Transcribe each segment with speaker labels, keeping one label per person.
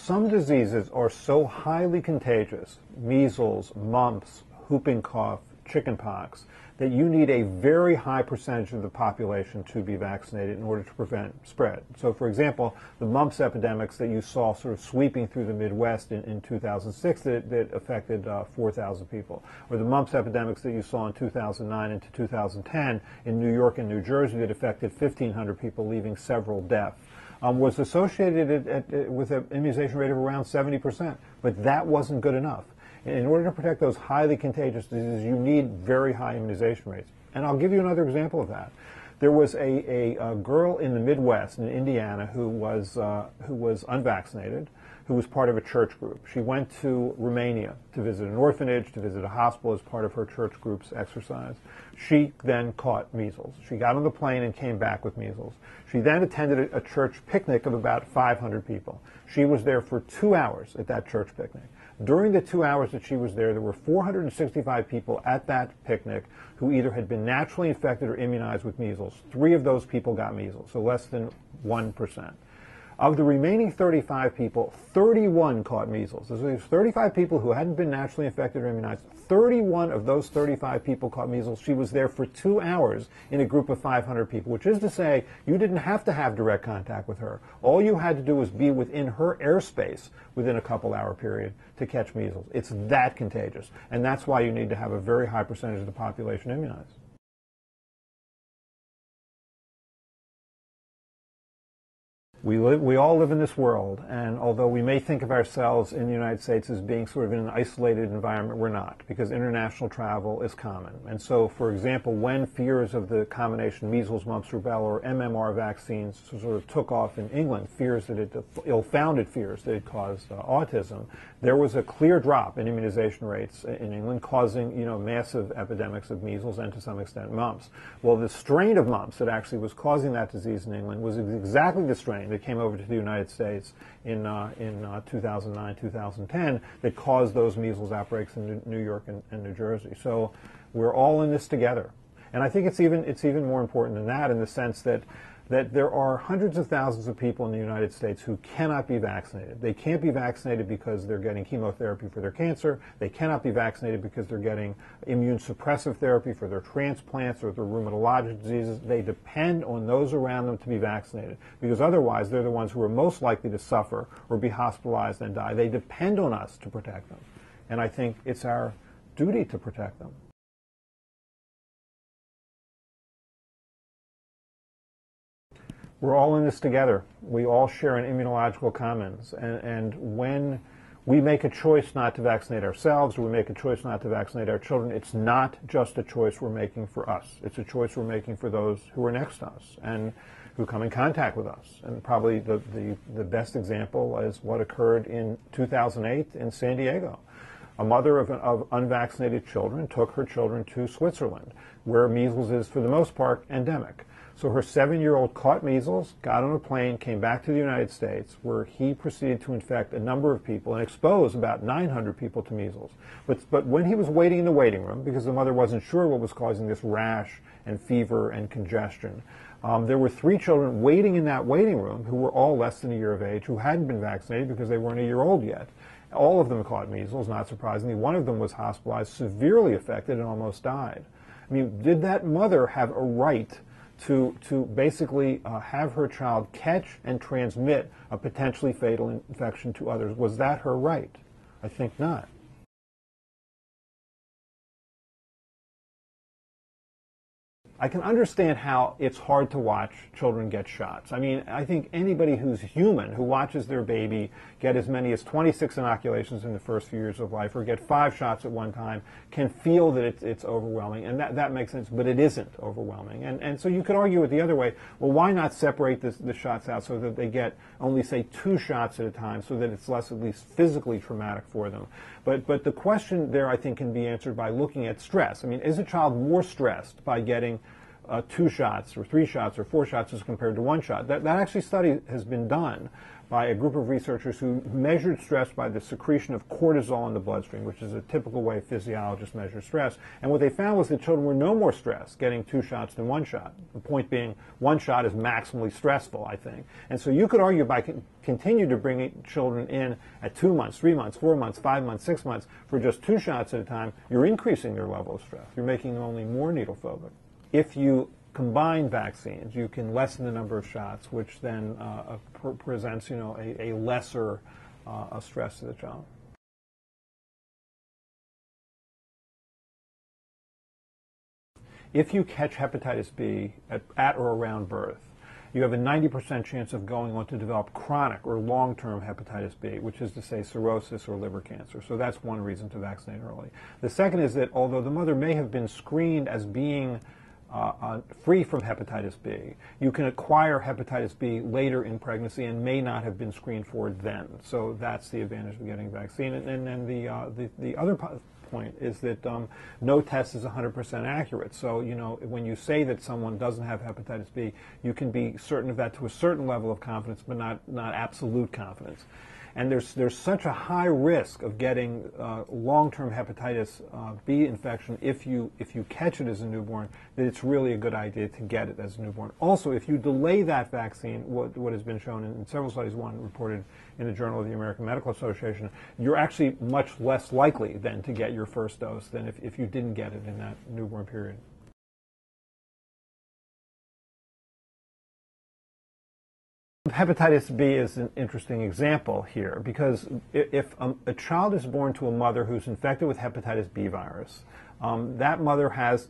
Speaker 1: some diseases are so highly contagious, measles, mumps, whooping cough, chickenpox, that you need a very high percentage of the population to be vaccinated in order to prevent spread. So, for example, the mumps epidemics that you saw sort of sweeping through the Midwest in 2006 that affected 4,000 people, or the mumps epidemics that you saw in 2009 into 2010 in New York and New Jersey that affected 1,500 people, leaving several deaf, was associated with an immunization rate of around 70%. But that wasn't good enough. In order to protect those highly contagious diseases, you need very high immunization rates. And I'll give you another example of that. There was a girl in the Midwest, in Indiana, who was unvaccinated, who was part of a church group. She went to Romania to visit an orphanage, to visit a hospital as part of her church group's exercise. She then caught measles. She got on the plane and came back with measles. She then attended a church picnic of about 500 people. She was there for 2 hours at that church picnic. During the 2 hours that she was there were 465 people at that picnic who either had been naturally infected or immunized with measles. 3 of those people got measles, so less than 1%. Of the remaining 35 people, 31 caught measles. So there's 35 people who hadn't been naturally infected or immunized. 31 of those 35 people caught measles. She was there for 2 hours in a group of 500 people, which is to say you didn't have to have direct contact with her. All you had to do was be within her airspace within a couple-hour period to catch measles. It's that contagious, and that's why you need to have a very high percentage of the population immunized. We all live in this world, and although we may think of ourselves in the United States as being sort of in an isolated environment, we're not, because international travel is common. And so, for example, when fears of the combination measles, mumps, rubella, or MMR vaccines sort of took off in England, fears that it, ill-founded fears that it caused autism, there was a clear drop in immunization rates in England, causing, massive epidemics of measles and to some extent mumps. Well, the strain of mumps that actually was causing that disease in England was exactly the strain that came over to the United States in 2009, 2010 that caused those measles outbreaks in New York and New Jersey. So we're all in this together. And I think it's even more important than that, in the sense that there are hundreds of thousands of people in the United States who cannot be vaccinated. They can't be vaccinated because they're getting chemotherapy for their cancer. They cannot be vaccinated because they're getting immune suppressive therapy for their transplants or their rheumatologic diseases. They depend on those around them to be vaccinated, because otherwise they're the ones who are most likely to suffer or be hospitalized and die. They depend on us to protect them. And I think it's our duty to protect them. We're all in this together. We all share an immunological commons. And when we make a choice not to vaccinate ourselves, or we make a choice not to vaccinate our children, it's not just a choice we're making for us. It's a choice we're making for those who are next to us and who come in contact with us. And probably the best example is what occurred in 2008 in San Diego. A mother of unvaccinated children took her children to Switzerland, where measles is, for the most part, endemic. So her 7-year-old caught measles, got on a plane, came back to the United States, where he proceeded to infect a number of people and expose about 900 people to measles. But when he was waiting in the waiting room, because the mother wasn't sure what was causing this rash and fever and congestion, there were 3 children waiting in that waiting room who were all less than a year of age, who hadn't been vaccinated because they weren't a year old yet. All of them caught measles, not surprisingly. One of them was hospitalized, severely affected, and almost died. I mean, did that mother have a right to basically have her child catch and transmit a potentially fatal infection to others? Was that her right? I think not. I can understand how it's hard to watch children get shots. I mean, I think anybody who's human, who watches their baby get as many as 26 inoculations in the first few years of life, or get 5 shots at one time, can feel that it's overwhelming, and that makes sense, but it isn't overwhelming. And so you could argue it the other way. Well, why not separate the shots out so that they get only, say, 2 shots at a time, so that it's less, at least physically traumatic for them? But the question there, I think, can be answered by looking at stress. I mean, is a child more stressed by getting 2 shots or 3 shots or 4 shots as compared to 1 shot? That actually study has been done by a group of researchers who measured stress by the secretion of cortisol in the bloodstream, which is a typical way physiologists measure stress. And what they found was that children were no more stressed getting 2 shots than 1 shot. The point being, 1 shot is maximally stressful, I think. And so you could argue by continue to bring children in at 2 months, 3 months, 4 months, 5 months, 6 months for just 2 shots at a time, you're increasing their level of stress. You're making them only more needle phobic. If you combine vaccines, you can lessen the number of shots, which then presents, a lesser stress to the child. If you catch hepatitis B at or around birth, you have a 90% chance of going on to develop chronic or long-term hepatitis B, which is to say cirrhosis or liver cancer. So that's one reason to vaccinate early. The second is that although the mother may have been screened as being free from hepatitis B, you can acquire hepatitis B later in pregnancy and may not have been screened for it then. So that's the advantage of getting a vaccine. And then the other point is that no test is 100% accurate. So, when you say that someone doesn't have hepatitis B, you can be certain of that to a certain level of confidence, but not absolute confidence. And there's such a high risk of getting long-term hepatitis B infection if you catch it as a newborn that it's really a good idea to get it as a newborn. Also, if you delay that vaccine, what has been shown in several studies, one reported in the Journal of the American Medical Association, you're actually much less likely then to get your first dose than if you didn't get it in that newborn period. Hepatitis B is an interesting example here because if a child is born to a mother who's infected with hepatitis B virus, that mother has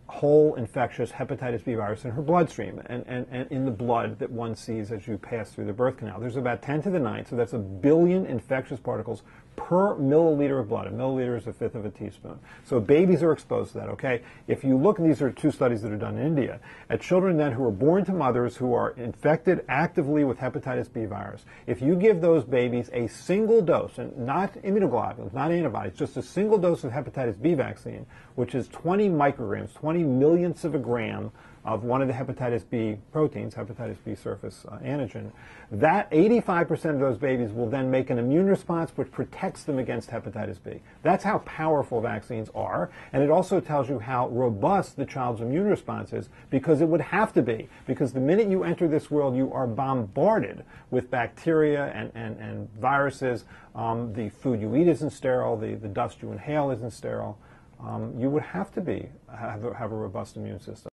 Speaker 1: whole infectious hepatitis B virus in her bloodstream and in the blood that one sees as you pass through the birth canal. There's about 10 to the 9th, so that's 1 billion infectious particles per milliliter of blood. A milliliter is 1/5 of a teaspoon. So babies are exposed to that, okay? If you look, and these are 2 studies that are done in India, at children then who are born to mothers who are infected actively with hepatitis B virus, if you give those babies a single dose, and not immunoglobulins, not antibodies, just a single dose of hepatitis B vaccine, which is 20 micrograms, 20 millionths of a gram of one of the hepatitis B proteins, hepatitis B surface antigen, that 85% of those babies will then make an immune response which protects them against hepatitis B. That's how powerful vaccines are, and it also tells you how robust the child's immune response is, because it would have to be, because the minute you enter this world, you are bombarded with bacteria and viruses. The food you eat isn't sterile, the dust you inhale isn't sterile. You would have to have a robust immune system.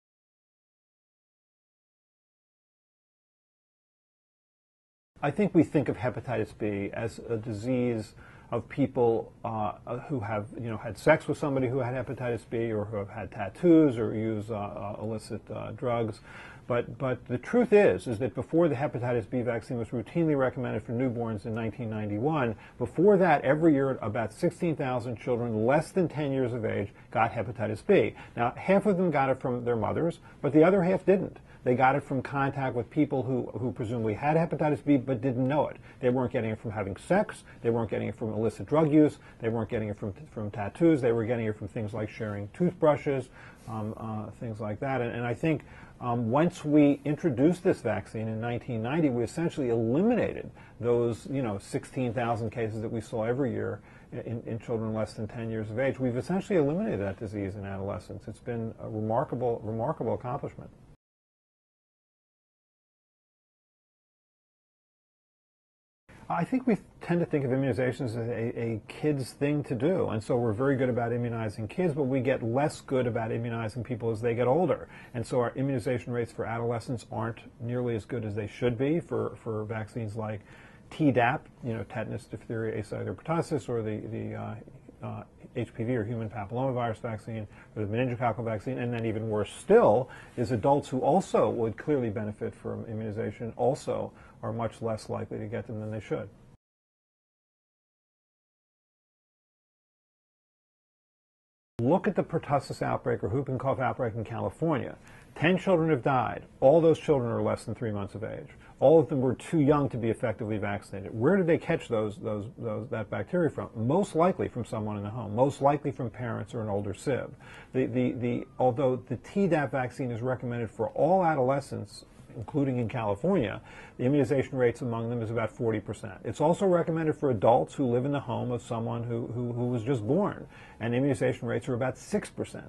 Speaker 1: I think we think of hepatitis B as a disease of people who have, had sex with somebody who had hepatitis B, or who have had tattoos or use illicit drugs. But the truth is that before the hepatitis B vaccine was routinely recommended for newborns in 1991, before that, every year about 16,000 children less than 10 years of age got hepatitis B. Now, half of them got it from their mothers, but the other half didn't. They got it from contact with people who presumably had hepatitis B but didn't know it. They weren't getting it from having sex. They weren't getting it from illicit drug use. They weren't getting it from tattoos. They were getting it from things like sharing toothbrushes, things like that. And I think once we introduced this vaccine in 1990, we essentially eliminated those 16,000 cases that we saw every year in children less than 10 years of age. We've essentially eliminated that disease in adolescents. It's been a remarkable accomplishment. I think we tend to think of immunizations as a kid's thing to do, and so we're very good about immunizing kids, but we get less good about immunizing people as they get older. And so our immunization rates for adolescents aren't nearly as good as they should be for vaccines like TDAP, tetanus, diphtheria, acellular pertussis, or the HPV or human papillomavirus vaccine, or the meningococcal vaccine, and then even worse still is adults who also would clearly benefit from immunization also are much less likely to get them than they should. Look at the pertussis outbreak or whooping cough outbreak in California. 10 children have died. All those children are less than 3 months of age. All of them were too young to be effectively vaccinated. Where did they catch that bacteria from? Most likely from someone in the home. Most likely from parents or an older sib. Although the Tdap vaccine is recommended for all adolescents including in California, the immunization rates among them is about 40%. It's also recommended for adults who live in the home of someone who was just born, and immunization rates are about 6%.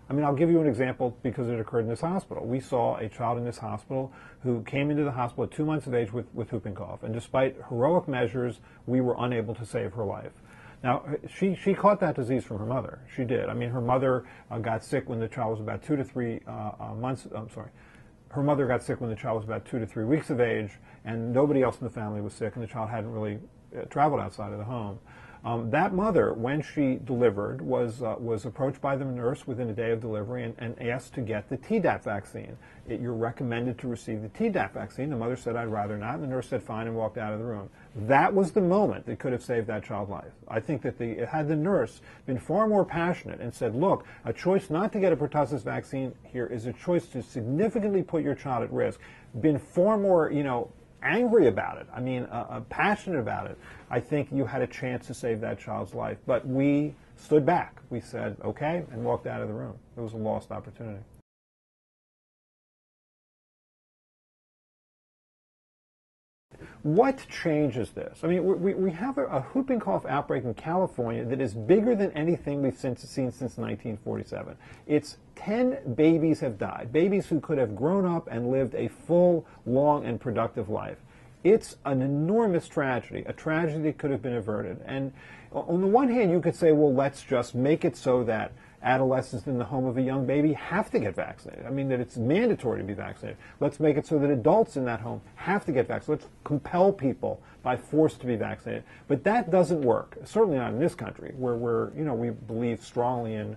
Speaker 1: I mean, I'll give you an example because it occurred in this hospital. We saw a child in this hospital who came into the hospital at 2 months of age with whooping cough, and despite heroic measures, we were unable to save her life. Now, she caught that disease from her mother. She did. I mean, her mother got sick when the child was about 2 to 3 months. I'm sorry. Her mother got sick when the child was about 2 to 3 weeks of age, and nobody else in the family was sick, and the child hadn't really traveled outside of the home. That mother, when she delivered, was approached by the nurse within a day of delivery and asked to get the TDAP vaccine. You're recommended to receive the TDAP vaccine. The mother said, "I'd rather not," and the nurse said, "Fine," and walked out of the room. That was the moment that could have saved that child's life. I think that had the nurse been far more passionate and said, "Look, a choice not to get a pertussis vaccine here is a choice to significantly put your child at risk," been far more, angry about it, passionate about it, I think you had a chance to save that child's life. But we stood back. We said, okay, and walked out of the room. It was a lost opportunity. What changes this? I mean, we have a whooping cough outbreak in California that is bigger than anything we've seen since 1947. It's 10 babies have died, babies who could have grown up and lived a full, long, and productive life. It's an enormous tragedy, a tragedy that could have been averted. And on the one hand, you could say, well, let's just make it so that adolescents in the home of a young baby have to get vaccinated. I mean, that it's mandatory to be vaccinated. Let's make it so that adults in that home have to get vaccinated. Let's compel people by force to be vaccinated. But that doesn't work, certainly not in this country, where we believe strongly in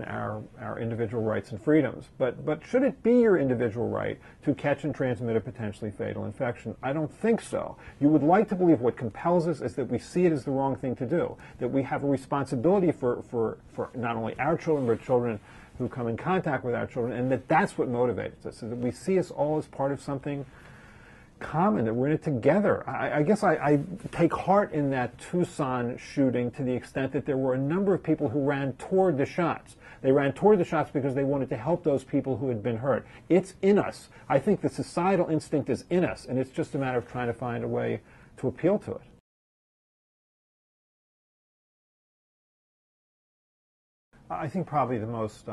Speaker 1: our individual rights and freedoms. But should it be your individual right to catch and transmit a potentially fatal infection? I don't think so. You would like to believe what compels us is that we see it as the wrong thing to do, that we have a responsibility for not only our children, but children who come in contact with our children, and that's what motivates us, so that we see us all as part of something common, that we're in it together. I guess I take heart in that Tucson shooting to the extent that there were a number of people who ran toward the shots. They ran toward the shots because they wanted to help those people who had been hurt. It's in us. I think the societal instinct is in us, and it's just a matter of trying to find a way to appeal to it. I think probably the most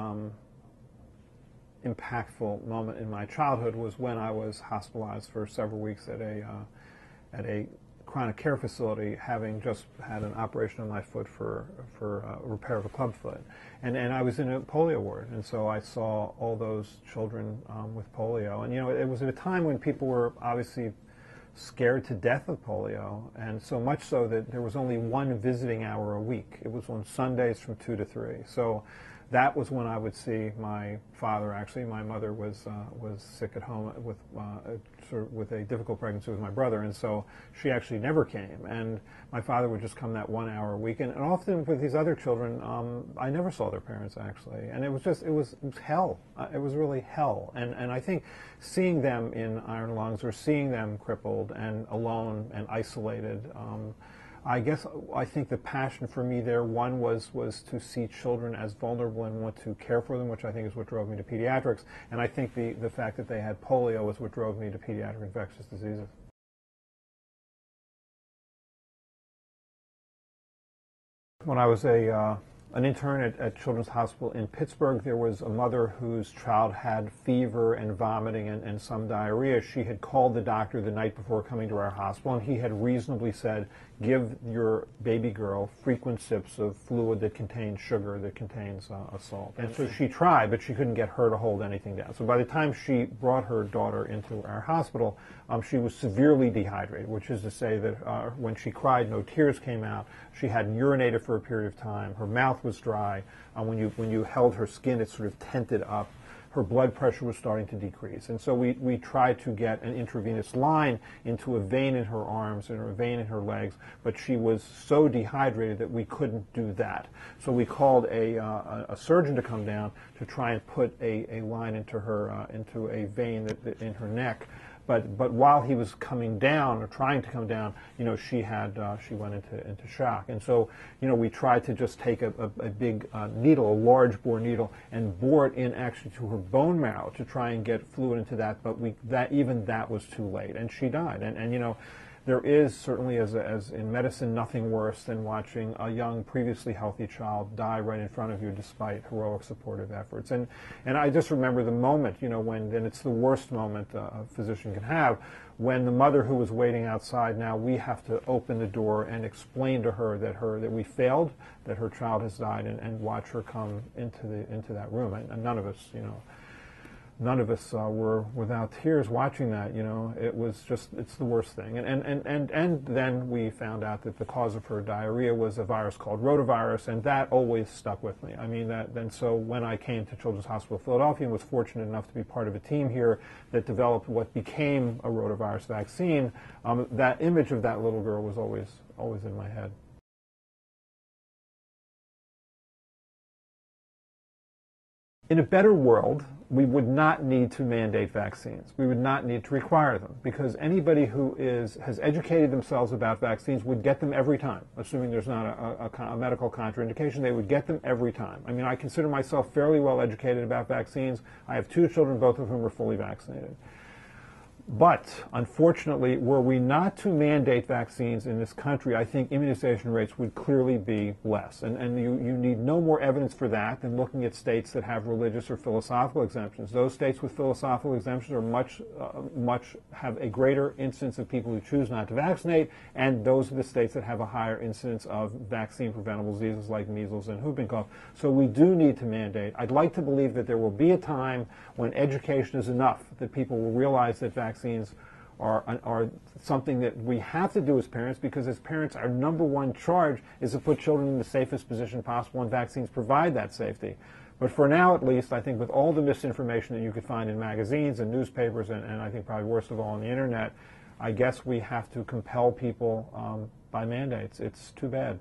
Speaker 1: impactful moment in my childhood was when I was hospitalized for several weeks at a chronic care facility, having just had an operation on my foot for repair of a club foot, and I was in a polio ward, and so I saw all those children with polio, and it was at a time when people were obviously scared to death of polio, and so much so that there was only one visiting hour a week. It was on Sundays from 2 to 3. So that was when I would see my father. Actually, my mother was sick at home with a difficult pregnancy with my brother, and so she actually never came. And my father would just come that 1 hour a week. And often with these other children, I never saw their parents actually, and it was hell. It was really hell. And I think seeing them in iron lungs or seeing them crippled and alone and isolated. I think the passion for me there, one was to see children as vulnerable and want to care for them, which I think is what drove me to pediatrics. And I think the fact that they had polio was what drove me to pediatric infectious diseases. When I was an intern at Children's Hospital in Pittsburgh, there was a mother whose child had fever and vomiting and some diarrhea. She had called the doctor the night before coming to our hospital, and he had reasonably said, give your baby girl frequent sips of fluid that contains sugar, that contains a salt. And so she tried, but she couldn't get her to hold anything down. So by the time she brought her daughter into our hospital, she was severely dehydrated, which is to say that when she cried, no tears came out. She hadn't urinated for a period of time. Her mouth was dry. When you held her skin, it sort of tented up. Her blood pressure was starting to decrease. And so we tried to get an intravenous line into a vein in her arms and a vein in her legs, but she was so dehydrated that we couldn't do that. So we called a surgeon to come down to try and put a line into her into a vein in her neck. but while he was coming down or trying to come down, she went into shock. And so, we tried to just take a big needle, a large bore needle, and bore it in actually to her bone marrow to try and get fluid into that. But even that was too late, and she died. And there is certainly, as in medicine, nothing worse than watching a young, previously healthy child die right in front of you despite heroic supportive efforts. And I just remember the moment, and it's the worst moment a physician can have, when the mother who was waiting outside, now we have to open the door and explain to her that we failed, that her child has died, and watch her come into that room. And none of us, none of us were without tears watching that. It was just, it's the worst thing. And then we found out that the cause of her diarrhea was a virus called rotavirus, and that always stuck with me. I mean, so when I came to Children's Hospital of Philadelphia and was fortunate enough to be part of a team here that developed what became a rotavirus vaccine, that image of that little girl was always in my head. In a better world, we would not need to mandate vaccines. We would not need to require them, because anybody who has educated themselves about vaccines would get them every time. Assuming there's not a medical contraindication, they would get them every time. I mean, I consider myself fairly well educated about vaccines. I have 2 children, both of whom are fully vaccinated. But, unfortunately, were we not to mandate vaccines in this country, I think immunization rates would clearly be less. And you need no more evidence for that than looking at states that have religious or philosophical exemptions. Those states with philosophical exemptions are have a greater incidence of people who choose not to vaccinate, and those are the states that have a higher incidence of vaccine-preventable diseases like measles and whooping cough. So we do need to mandate. I'd like to believe that there will be a time when education is enough, that people will realize that vaccines are something that we have to do as parents, because as parents, our #1 charge is to put children in the safest position possible, and vaccines provide that safety. But for now, at least, I think with all the misinformation that you could find in magazines and newspapers, and I think probably worst of all on the internet, I guess we have to compel people by mandates. It's too bad.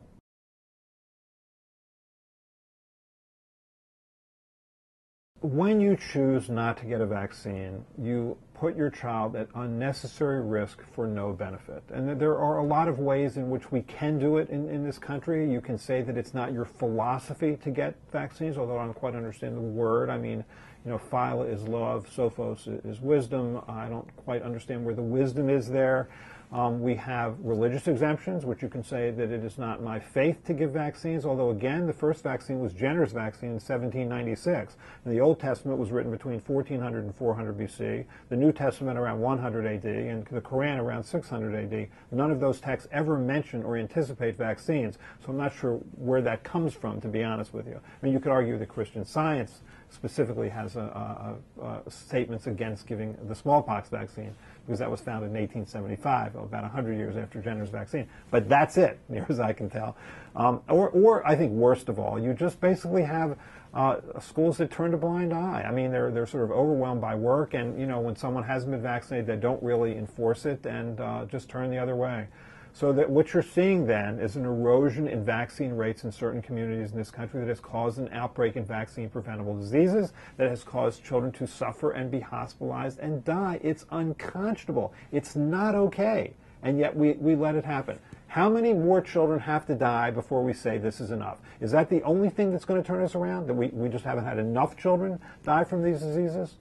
Speaker 1: When you choose not to get a vaccine, you put your child at unnecessary risk for no benefit. And there are a lot of ways in which we can do it in this country. You can say that it's not your philosophy to get vaccines, although I don't quite understand the word. I mean, phila is love, sophos is wisdom. I don't quite understand where the wisdom is there. We have religious exemptions, which you can say that it is not my faith to give vaccines, although again, the first vaccine was Jenner's vaccine in 1796. And the Old Testament was written between 1400 and 400 BC, the New Testament around 100 AD, and the Quran around 600 AD. None of those texts ever mention or anticipate vaccines, so I'm not sure where that comes from, to be honest with you. I mean, you could argue that Christian Science specifically has statements against giving the smallpox vaccine, because that was founded in 1875, about 100 years after Jenner's vaccine. But that's it, near as I can tell. Or I think worst of all, you just basically have schools that turn a blind eye. I mean, they're sort of overwhelmed by work, and when someone hasn't been vaccinated, they don't really enforce it and just turn the other way. So that what you're seeing then is an erosion in vaccine rates in certain communities in this country that has caused an outbreak in vaccine-preventable diseases, that has caused children to suffer and be hospitalized and die. It's unconscionable. It's not okay. And yet we let it happen. How many more children have to die before we say this is enough? Is that the only thing that's going to turn us around? That we just haven't had enough children die from these diseases?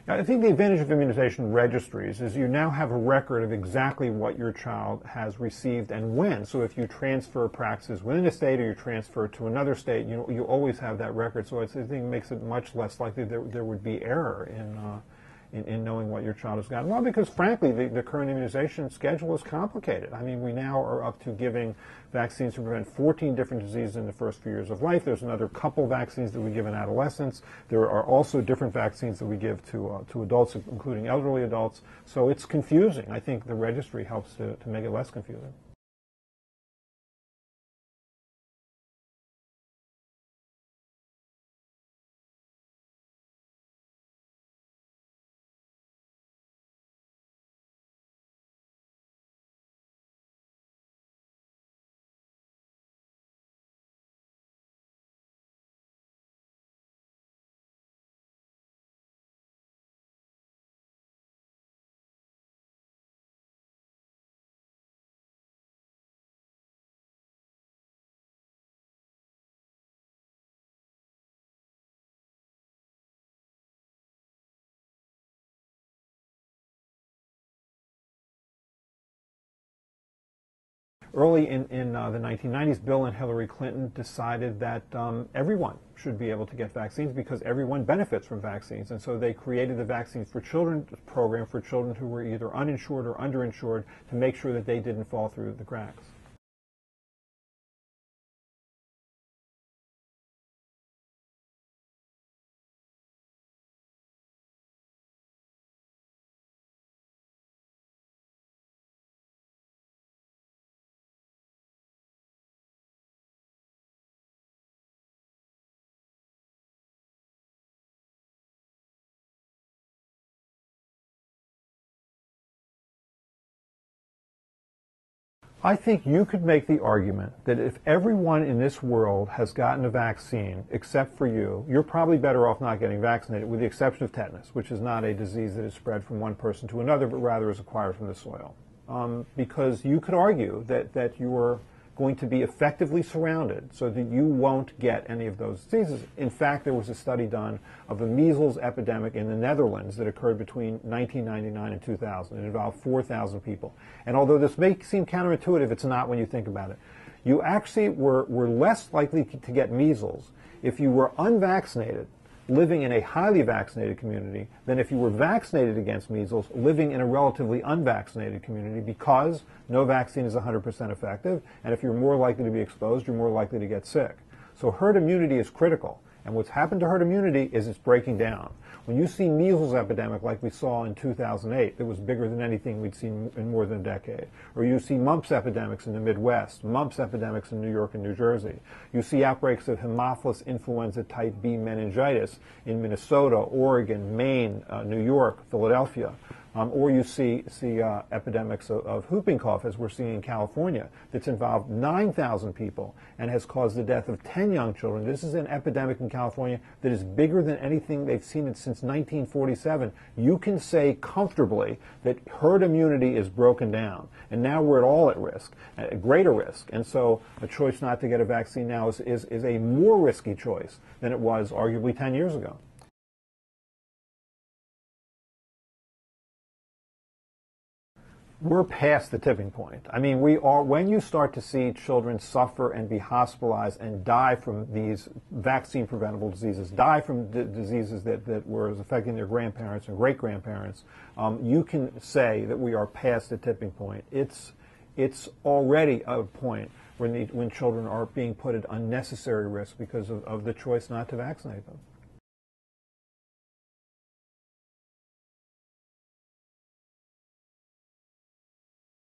Speaker 1: I think the advantage of immunization registries is you now have a record of exactly what your child has received and when. So if you transfer practices within a state or you transfer to another state, you always have that record. So I think it makes it much less likely that there would be error in knowing what your child has gotten. Well, because frankly, the current immunization schedule is complicated. I mean, we now are up to giving vaccines to prevent 14 different diseases in the first few years of life. There's another couple vaccines that we give in adolescents. There are also different vaccines that we give to adults, including elderly adults. So it's confusing. I think the registry helps to make it less confusing. Early in the 1990s, Bill and Hillary Clinton decided that everyone should be able to get vaccines because everyone benefits from vaccines. And so they created the Vaccines for Children program for children who were either uninsured or underinsured to make sure that they didn't fall through the cracks. I think you could make the argument that if everyone in this world has gotten a vaccine except for you, you're probably better off not getting vaccinated, with the exception of tetanus, which is not a disease that is spread from one person to another, but rather is acquired from the soil. Because you could argue that you're going to be effectively surrounded so that you won't get any of those diseases. In fact, there was a study done of a measles epidemic in the Netherlands that occurred between 1999 and 2000. It involved 4,000 people. And although this may seem counterintuitive, it's not when you think about it. You actually were less likely to get measles if you were unvaccinated, living in a highly vaccinated community, than if you were vaccinated against measles, living in a relatively unvaccinated community, because no vaccine is 100% effective, and if you're more likely to be exposed, you're more likely to get sick. So herd immunity is critical, and what's happened to herd immunity is it's breaking down. When you see measles epidemic like we saw in 2008, that was bigger than anything we'd seen in more than a decade, or you see mumps epidemics in the Midwest, mumps epidemics in New York and New Jersey, you see outbreaks of Haemophilus influenza type B meningitis in Minnesota, Oregon, Maine, New York, Philadelphia, or you see epidemics of whooping cough, as we're seeing in California, that's involved 9,000 people and has caused the death of 10 young children. This is an epidemic in California that is bigger than anything they've seen since 1947. You can say comfortably that herd immunity is broken down, and now we're all at risk, at greater risk. And so a choice not to get a vaccine now is a more risky choice than it was arguably 10 years ago. We're past the tipping point. I mean, when you start to see children suffer and be hospitalized and die from these vaccine-preventable diseases, die from diseases that were affecting their grandparents and great-grandparents, you can say that we are past the tipping point. It's already a point when children are being put at unnecessary risk because of the choice not to vaccinate them.